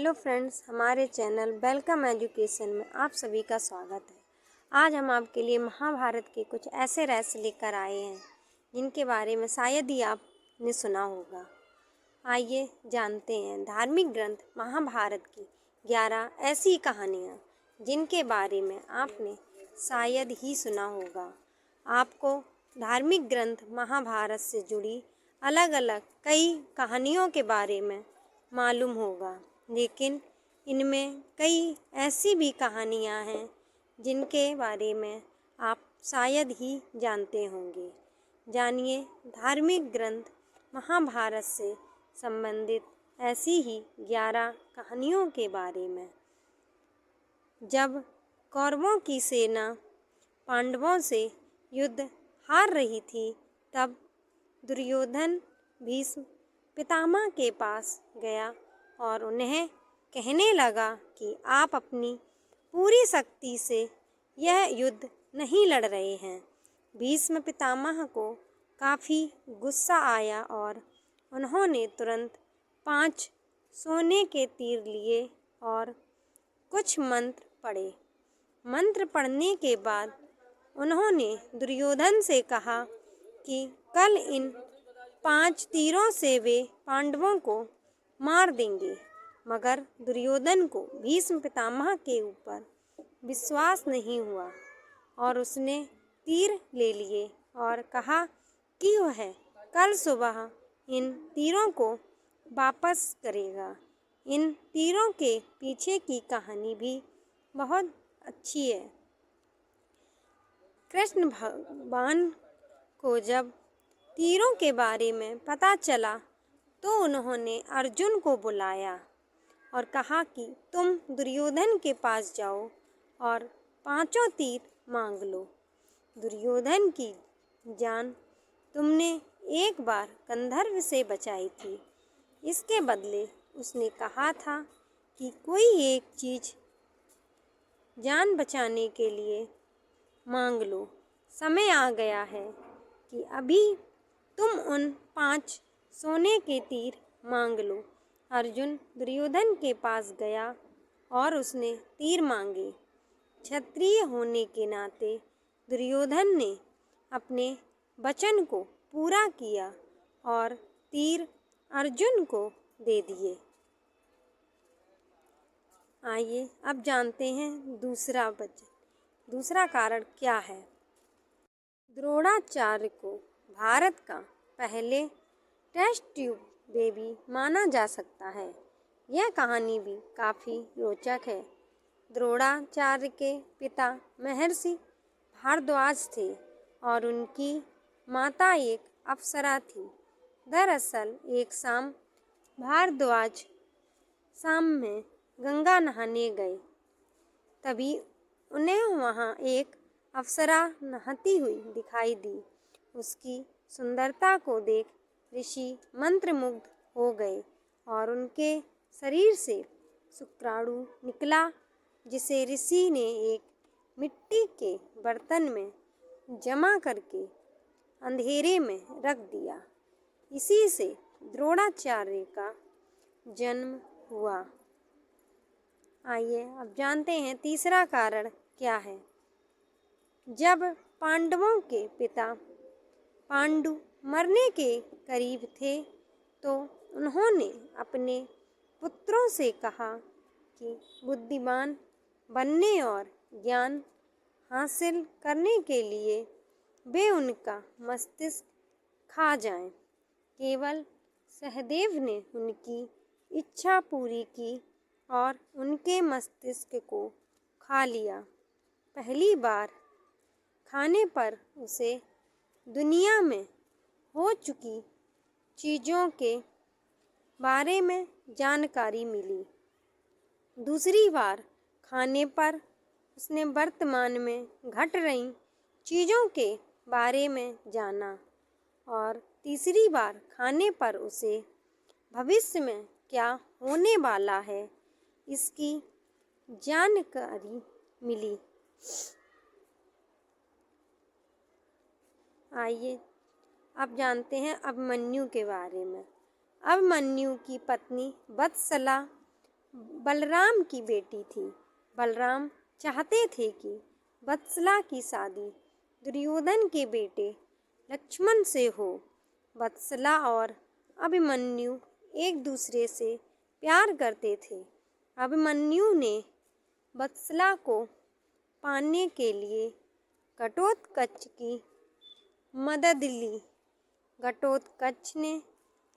Hello friends, हमारे channel welcome education में आप सभी का स्वागत है। आज हम आपके लिए महाभारत के कुछ ऐसे रहस्य लेकर आए हैं जिनके बारे में शायद ही आपने सुना होगा। आइए जानते हैं धार्मिक ग्रंथ महाभारत की 11 ऐसी कहानियाँ जिनके बारे में आपने शायद ही सुना होगा। आपको धार्मिक ग्रंथ महाभारत से जुड़ी अलग अलग कई कहानियों के बारे में मालूम होगा, लेकिन इनमें कई ऐसी भी कहानियाँ हैं जिनके बारे में आप शायद ही जानते होंगे। जानिए धार्मिक ग्रंथ महाभारत से संबंधित ऐसी ही 11 कहानियों के बारे में। जब कौरवों की सेना पांडवों से युद्ध हार रही थी, तब दुर्योधन भीष्म पितामह के पास गया और उन्हें कहने लगा कि आप अपनी पूरी शक्ति से यह युद्ध नहीं लड़ रहे हैं। भीष्म पितामह को काफ़ी गुस्सा आया और उन्होंने तुरंत 5 सोने के तीर लिए और कुछ मंत्र पढ़े। मंत्र पढ़ने के बाद उन्होंने दुर्योधन से कहा कि कल इन 5 तीरों से वे पांडवों को मार देंगे। मगर दुर्योधन को भीष्म पितामह के ऊपर विश्वास नहीं हुआ और उसने तीर ले लिए और कहा कि वह कल सुबह इन तीरों को वापस करेगा। इन तीरों के पीछे की कहानी भी बहुत अच्छी है। कृष्ण भगवान को जब तीरों के बारे में पता चला तो उन्होंने अर्जुन को बुलाया और कहा कि तुम दुर्योधन के पास जाओ और 5 तीर मांग लो। दुर्योधन की जान तुमने एक बार गंधर्व से बचाई थी, इसके बदले उसने कहा था कि कोई एक चीज़ जान बचाने के लिए मांग लो। समय आ गया है कि अभी तुम उन 5 सोने के तीर मांग लो। अर्जुन दुर्योधन के पास गया और उसने तीर मांगे। क्षत्रिय होने के नाते दुर्योधन ने अपने वचन को पूरा किया और तीर अर्जुन को दे दिए। आइए अब जानते हैं दूसरा कारण क्या है। द्रोणाचार्य को भारत का पहले टेस्ट ट्यूब बेबी माना जा सकता है। यह कहानी भी काफ़ी रोचक है। द्रोणाचार्य के पिता महर्षि भारद्वाज थे और उनकी माता एक अप्सरा थी। दरअसल एक शाम भारद्वाज शाम में गंगा नहाने गए, तभी उन्हें वहाँ एक अप्सरा नहाती हुई दिखाई दी। उसकी सुंदरता को देख ऋषि मंत्रमुग्ध हो गए और उनके शरीर से शुक्राणु निकला, जिसे ऋषि ने एक मिट्टी के बर्तन में जमा करके अंधेरे में रख दिया। इसी से द्रोणाचार्य का जन्म हुआ। आइए अब जानते हैं तीसरा कारण क्या है। जब पांडवों के पिता पांडु मरने के करीब थे तो उन्होंने अपने पुत्रों से कहा कि बुद्धिमान बनने और ज्ञान हासिल करने के लिए वे उनका मस्तिष्क खा जाएं। केवल सहदेव ने उनकी इच्छा पूरी की और उनके मस्तिष्क को खा लिया। पहली बार खाने पर उसे दुनिया में हो चुकी चीज़ों के बारे में जानकारी मिली। दूसरी बार खाने पर उसने वर्तमान में घट रही चीज़ों के बारे में जाना और तीसरी बार खाने पर उसे भविष्य में क्या होने वाला है इसकी जानकारी मिली। आइए अब जानते हैं अभिमन्यु के बारे में। अभिमन्यु की पत्नी वत्सला बलराम की बेटी थी। बलराम चाहते थे कि वत्सला की शादी दुर्योधन के बेटे लक्ष्मण से हो। वत्सला और अभिमन्यु एक दूसरे से प्यार करते थे। अभिमन्यु ने वत्सला को पाने के लिए घटोत्कच की मदद ली। घटोत्कच ने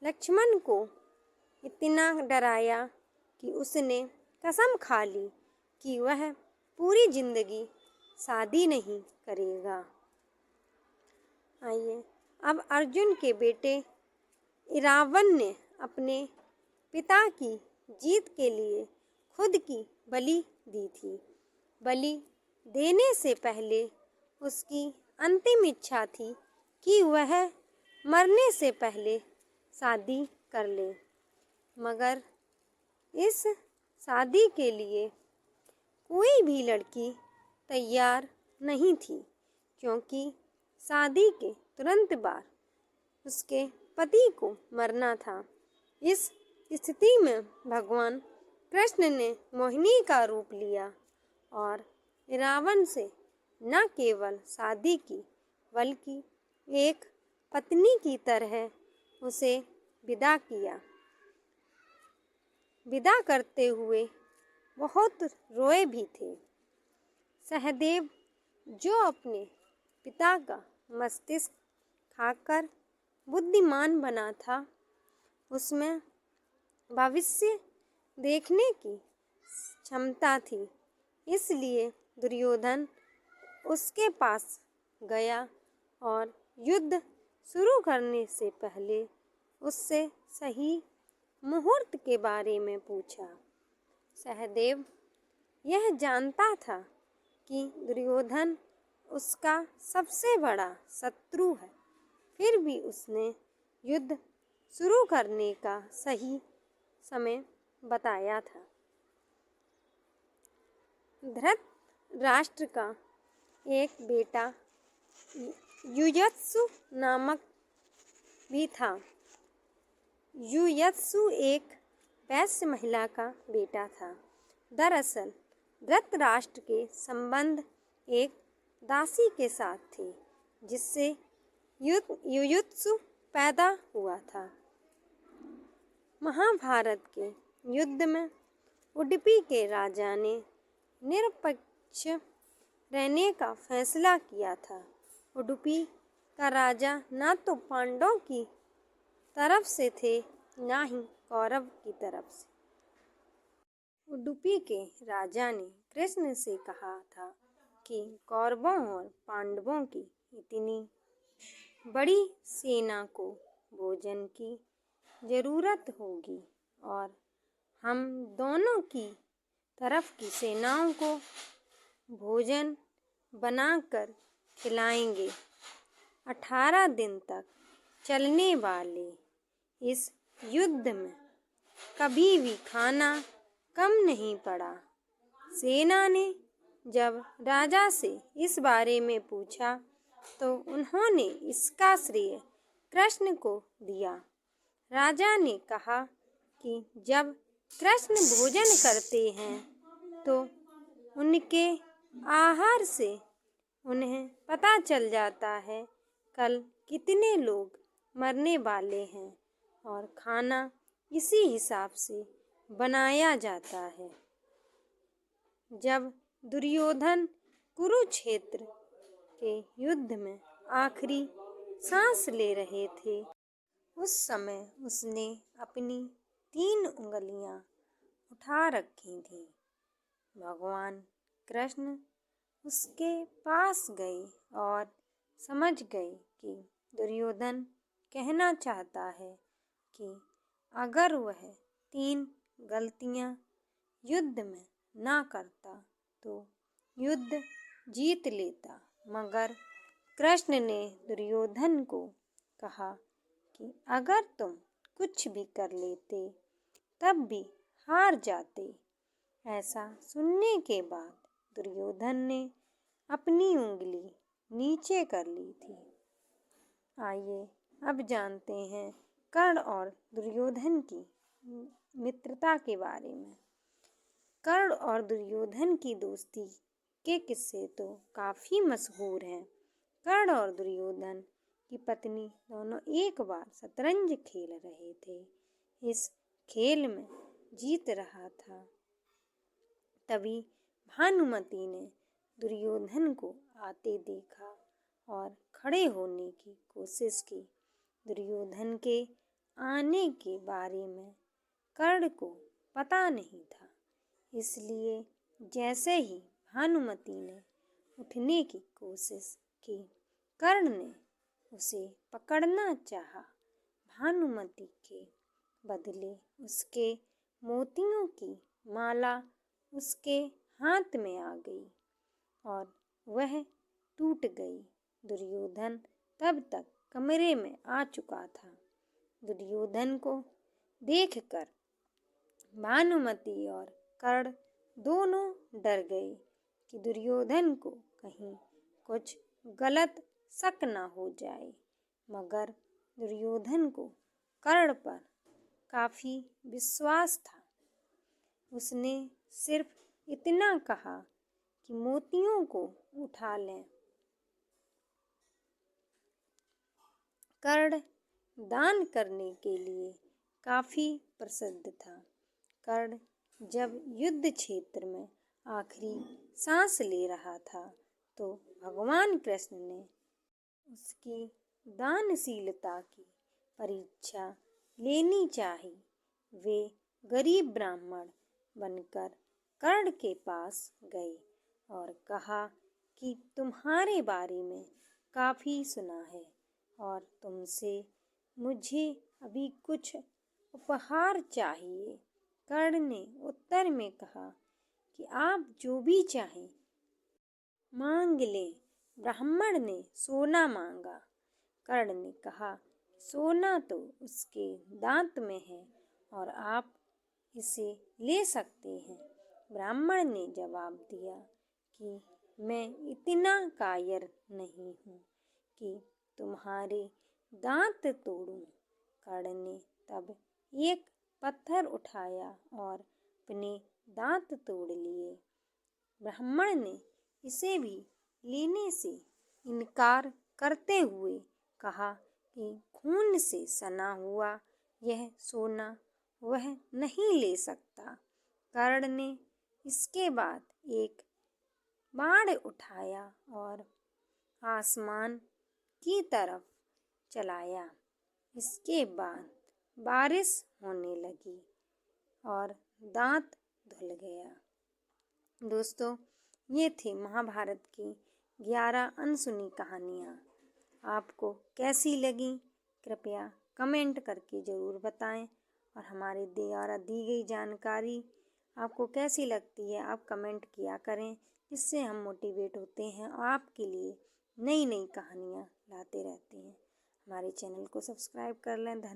लक्ष्मण को इतना डराया कि उसने कसम खा ली कि वह पूरी जिंदगी शादी नहीं करेगा। आइए अब अर्जुन के बेटे इरावन ने अपने पिता की जीत के लिए खुद की बलि दी थी। बलि देने से पहले उसकी अंतिम इच्छा थी कि वह मरने से पहले शादी कर ले, मगर इस शादी के लिए कोई भी लड़की तैयार नहीं थी, क्योंकि शादी के तुरंत बाद उसके पति को मरना था। इस स्थिति में भगवान कृष्ण ने मोहिनी का रूप लिया और रावण से न केवल शादी की बल्कि एक पत्नी की तरह उसे विदा किया। विदा करते हुए बहुत रोए भी थे। सहदेव, जो अपने पिता का मस्तिष्क खाकर बुद्धिमान बना था, उसमें भविष्य देखने की क्षमता थी। इसलिए दुर्योधन उसके पास गया और युद्ध शुरू करने से पहले उससे सही मुहूर्त के बारे में पूछा। सहदेव यह जानता था कि दुर्योधन उसका सबसे बड़ा शत्रु है, फिर भी उसने युद्ध शुरू करने का सही समय बताया था। धृतराष्ट्र का एक बेटा युयुत्सु नामक भी था। युयुत्सु एक वैश्य महिला का बेटा था। दरअसल धृतराष्ट्र के संबंध एक दासी के साथ थे, जिससे युयुत्सु पैदा हुआ था। महाभारत के युद्ध में उडुपी के राजा ने निरपेक्ष रहने का फैसला किया था। उडुपी का राजा न तो पांडवों की तरफ से थे, न ही कौरव की तरफ से। उडुपी के राजा ने कृष्ण से कहा था कि कौरवों और पांडवों की इतनी बड़ी सेना को भोजन की जरूरत होगी और हम दोनों की तरफ की सेनाओं को भोजन बनाकर खिलाएंगे। 18 दिन तक चलने वाले इस युद्ध में कभी भी खाना कम नहीं पड़ा। सेना ने जब राजा से इस बारे में पूछा तो उन्होंने इसका श्रेय कृष्ण को दिया। राजा ने कहा कि जब कृष्ण भोजन करते हैं तो उनके आहार से उन्हें पता चल जाता है कल कितने लोग मरने वाले हैं और खाना इसी हिसाब से बनाया जाता है। जब दुर्योधन कुरुक्षेत्र के युद्ध में आखिरी सांस ले रहे थे, उस समय उसने अपनी 3 उंगलियां उठा रखी थीं। भगवान कृष्ण उसके पास गए और समझ गए कि दुर्योधन कहना चाहता है कि अगर वह 3 गलतियां युद्ध में ना करता तो युद्ध जीत लेता। मगर कृष्ण ने दुर्योधन को कहा कि अगर तुम कुछ भी कर लेते तब भी हार जाते। ऐसा सुनने के बाद दुर्योधन ने अपनी उंगली नीचे कर ली थी। आइए अब जानते हैं कर्ण और दुर्योधन की मित्रता के बारे में। कर्ण और दुर्योधन की दोस्ती के किस्से तो काफ़ी मशहूर हैं। कर्ण और दुर्योधन की पत्नी दोनों एक बार शतरंज खेल रहे थे। इस खेल में जीत रहा था। तभी भानुमति ने दुर्योधन को आते देखा और खड़े होने की कोशिश की। दुर्योधन के आने के बारे में कर्ण को पता नहीं था, इसलिए जैसे ही भानुमति ने उठने की कोशिश की, कर्ण ने उसे पकड़ना चाहा। भानुमति के बदले उसके मोतियों की माला उसके हाथ में आ गई और वह टूट गई। दुर्योधन तब तक कमरे में आ चुका था। दुर्योधन को देखकर भानुमति और कर्ण दोनों डर गए कि दुर्योधन को कहीं कुछ गलत शक न हो जाए, मगर दुर्योधन को कर्ण पर काफ़ी विश्वास था। उसने सिर्फ इतना कहा कि मोतियों को उठा लें। कर्ण दान करने के लिए काफ़ी प्रसिद्ध था। कर्ण जब युद्ध क्षेत्र में आखिरी सांस ले रहा था, तो भगवान कृष्ण ने उसकी दानशीलता की परीक्षा लेनी चाहिए। वे गरीब ब्राह्मण बनकर कर्ण के पास गए और कहा कि तुम्हारे बारे में काफ़ी सुना है और तुमसे मुझे अभी कुछ उपहार चाहिए। कर्ण ने उत्तर में कहा कि आप जो भी चाहें मांग लें। ब्राह्मण ने सोना मांगा। कर्ण ने कहा, सोना तो उसके दांत में है और आप इसे ले सकते हैं। ब्राह्मण ने जवाब दिया कि मैं इतना कायर नहीं हूँ कि तुम्हारे दांत तोड़ूं। कर्ण ने तब एक पत्थर उठाया और अपने दांत तोड़ लिए। ब्राह्मण ने इसे भी लेने से इनकार करते हुए कहा कि खून से सना हुआ यह सोना वह नहीं ले सकता। कर्ण ने इसके बाद एक बाण उठाया और आसमान की तरफ चलाया। इसके बाद बारिश होने लगी और दांत धुल गया। दोस्तों, ये थी महाभारत की 11 अनसुनी कहानियाँ। आपको कैसी लगी कृपया कमेंट करके ज़रूर बताएं और हमारे द्वारा दी गई जानकारी आपको कैसी लगती है आप कमेंट किया करें, जिससे हम मोटिवेट होते हैं और आपके लिए नई नई कहानियाँ लाते रहते हैं। हमारे चैनल को सब्सक्राइब कर लें। धन्यवाद।